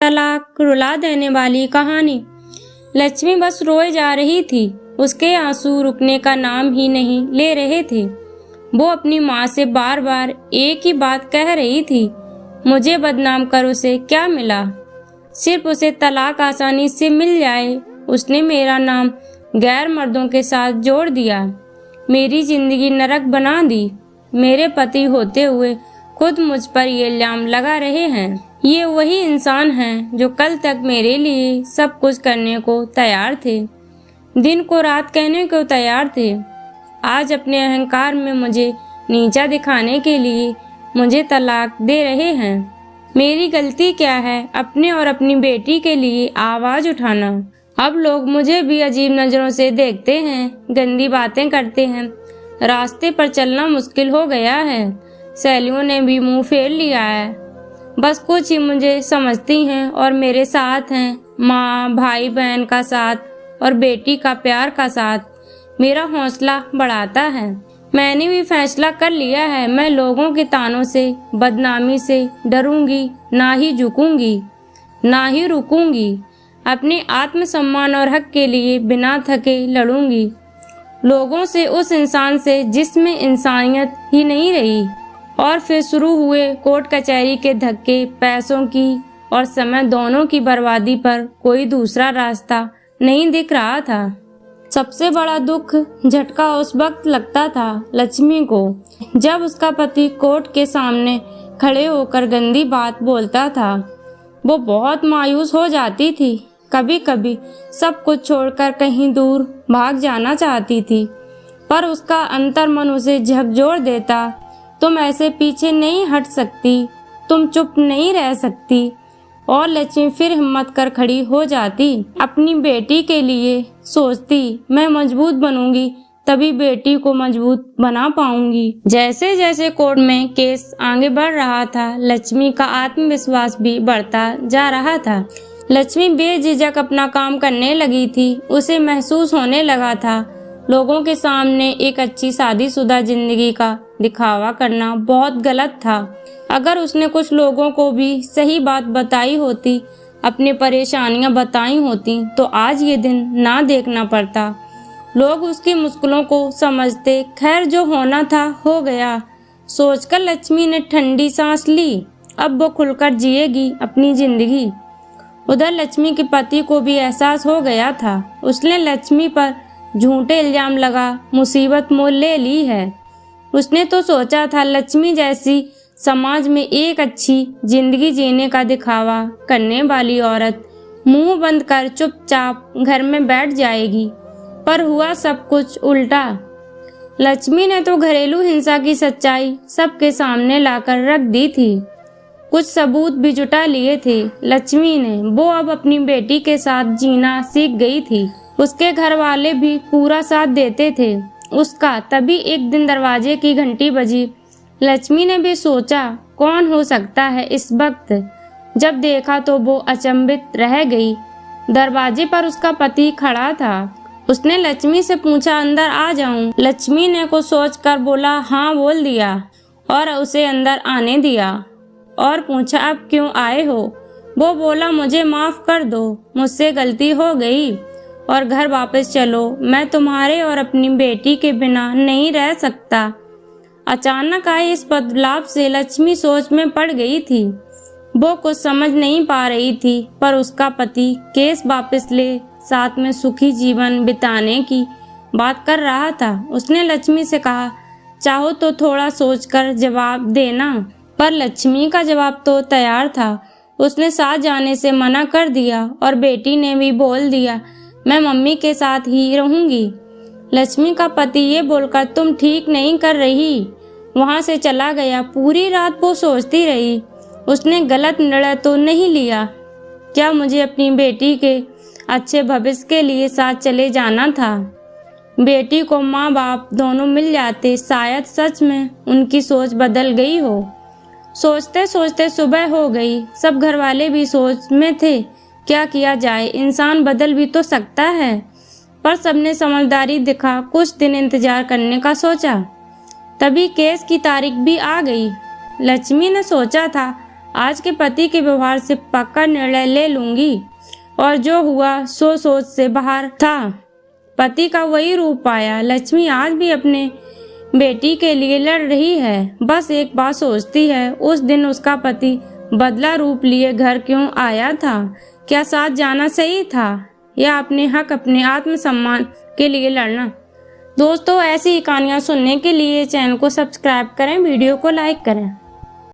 तलाक, रुला देने वाली कहानी। लक्ष्मी बस रोए जा रही थी। उसके आंसू रुकने का नाम ही नहीं ले रहे थे। वो अपनी माँ से बार बार एक ही बात कह रही थी, मुझे बदनाम कर उसे क्या मिला? सिर्फ उसे तलाक आसानी से मिल जाए। उसने मेरा नाम गैर मर्दों के साथ जोड़ दिया, मेरी जिंदगी नरक बना दी। मेरे पति होते हुए खुद मुझ पर ये इल्जाम लगा रहे हैं। ये वही इंसान हैं जो कल तक मेरे लिए सब कुछ करने को तैयार थे, दिन को रात कहने को तैयार थे। आज अपने अहंकार में मुझे नीचा दिखाने के लिए मुझे तलाक दे रहे हैं। मेरी गलती क्या है अपने और अपनी बेटी के लिए आवाज उठाना? अब लोग मुझे भी अजीब नजरों से देखते हैं, गंदी बातें करते हैं। रास्ते पर चलना मुश्किल हो गया है। सहेलियों ने भी मुंह फेर लिया है। बस कुछ ही मुझे समझती हैं और मेरे साथ हैं, माँ, भाई बहन का साथ और बेटी का प्यार का साथ मेरा हौसला बढ़ाता है। मैंने भी फैसला कर लिया है, मैं लोगों के तानों से, बदनामी से डरूंगी, ना ही झुकूंगी, ना ही रुकूंगी। अपने आत्मसम्मान और हक के लिए बिना थके लड़ूंगी। लोगों से, उस इंसान से जिसमें इंसानियत ही नहीं रही। और फिर शुरू हुए कोर्ट कचहरी के धक्के, पैसों की और समय दोनों की बर्बादी पर कोई दूसरा रास्ता नहीं दिख रहा था। सबसे बड़ा दुख झटका उस वक्त लगता था लक्ष्मी को, जब उसका पति कोर्ट के सामने खड़े होकर गंदी बात बोलता था। वो बहुत मायूस हो जाती थी। कभी कभी सब कुछ छोड़कर कहीं दूर भाग जाना चाहती थी, पर उसका अंतर्मन उसे झकझोर देता। तुम ऐसे पीछे नहीं हट सकती, तुम चुप नहीं रह सकती। और लक्ष्मी फिर हिम्मत कर खड़ी हो जाती। अपनी बेटी के लिए सोचती, मैं मजबूत बनूंगी तभी बेटी को मजबूत बना पाऊंगी। जैसे जैसे कोर्ट में केस आगे बढ़ रहा था, लक्ष्मी का आत्मविश्वास भी बढ़ता जा रहा था। लक्ष्मी बेझिझक अपना काम करने लगी थी। उसे महसूस होने लगा था लोगों के सामने एक अच्छी शादीशुदा जिंदगी का दिखावा करना बहुत गलत था। अगर उसने कुछ लोगों को भी सही बात बताई होती, अपनी परेशानियां बताई होती, तो आज ये दिन ना देखना पड़ता। लोग उसकी मुश्किलों को समझते। खैर, जो होना था हो गया, सोचकर लक्ष्मी ने ठंडी सांस ली। अब वो खुलकर जिएगी अपनी जिंदगी। उधर लक्ष्मी के पति को भी एहसास हो गया था। उसने लक्ष्मी पर झूठे इल्जाम लगा मुसीबत मोल ले ली है। उसने तो सोचा था लक्ष्मी जैसी समाज में एक अच्छी जिंदगी जीने का दिखावा करने वाली औरत मुंह बंद कर चुपचाप घर में बैठ जाएगी, पर हुआ सब कुछ उल्टा। लक्ष्मी ने तो घरेलू हिंसा की सच्चाई सबके सामने लाकर रख दी थी। कुछ सबूत भी जुटा लिए थे लक्ष्मी ने। वो अब अपनी बेटी के साथ जीना सीख गई थी। उसके घर वाले भी पूरा साथ देते थे उसका। तभी एक दिन दरवाजे की घंटी बजी। लक्ष्मी ने भी सोचा, कौन हो सकता है इस वक्त? जब देखा तो वो अचंभित रह गई। दरवाजे पर उसका पति खड़ा था। उसने लक्ष्मी से पूछा, अंदर आ जाऊं? लक्ष्मी ने कुछ सोचकर बोला, हाँ बोल दिया और उसे अंदर आने दिया और पूछा, अब क्यों आए हो? वो बोला, मुझे माफ कर दो, मुझसे गलती हो गई और घर वापस चलो। मैं तुम्हारे और अपनी बेटी के बिना नहीं रह सकता। अचानक आए इस बदलाव से लक्ष्मी सोच में पड़ गई थी। वो कुछ समझ नहीं पा रही थी, पर उसका पति केस वापस ले साथ में सुखी जीवन बिताने की बात कर रहा था। उसने लक्ष्मी से कहा, चाहो तो थोड़ा सोचकर जवाब देना। पर लक्ष्मी का जवाब तो तैयार था। उसने साथ जाने से मना कर दिया और बेटी ने भी बोल दिया, मैं मम्मी के साथ ही रहूंगी। लक्ष्मी का पति ये बोलकर तुम ठीक नहीं कर रही वहां से चला गया। पूरी रात वो सोचती रही, उसने गलत निर्णय तो नहीं लिया? क्या मुझे अपनी बेटी के अच्छे भविष्य के लिए साथ चले जाना था? बेटी को माँ बाप दोनों मिल जाते, शायद सच में उनकी सोच बदल गई हो। सोचते सोचते सुबह हो गई। सब घर वाले भी सोच में थे, क्या किया जाए, इंसान बदल भी तो सकता है। पर सबने समझदारी दिखा, कुछ दिन इंतजार करने का सोचा। तभी केस की तारीख भी आ गई। लक्ष्मी ने सोचा था आज के पति के व्यवहार से पक्का निर्णय ले लूंगी। और जो हुआ सो सोच से बाहर था। पति का वही रूप पाया। लक्ष्मी आज भी अपने बेटी के लिए लड़ रही है। बस एक बात सोचती है, उस दिन उसका पति बदला रूप लिए घर क्यों आया था? क्या साथ जाना सही था या अपने हक, अपने आत्मसम्मान के लिए लड़ना? दोस्तों, ऐसी ही कहानियां सुनने के लिए चैनल को सब्सक्राइब करें, वीडियो को लाइक करें।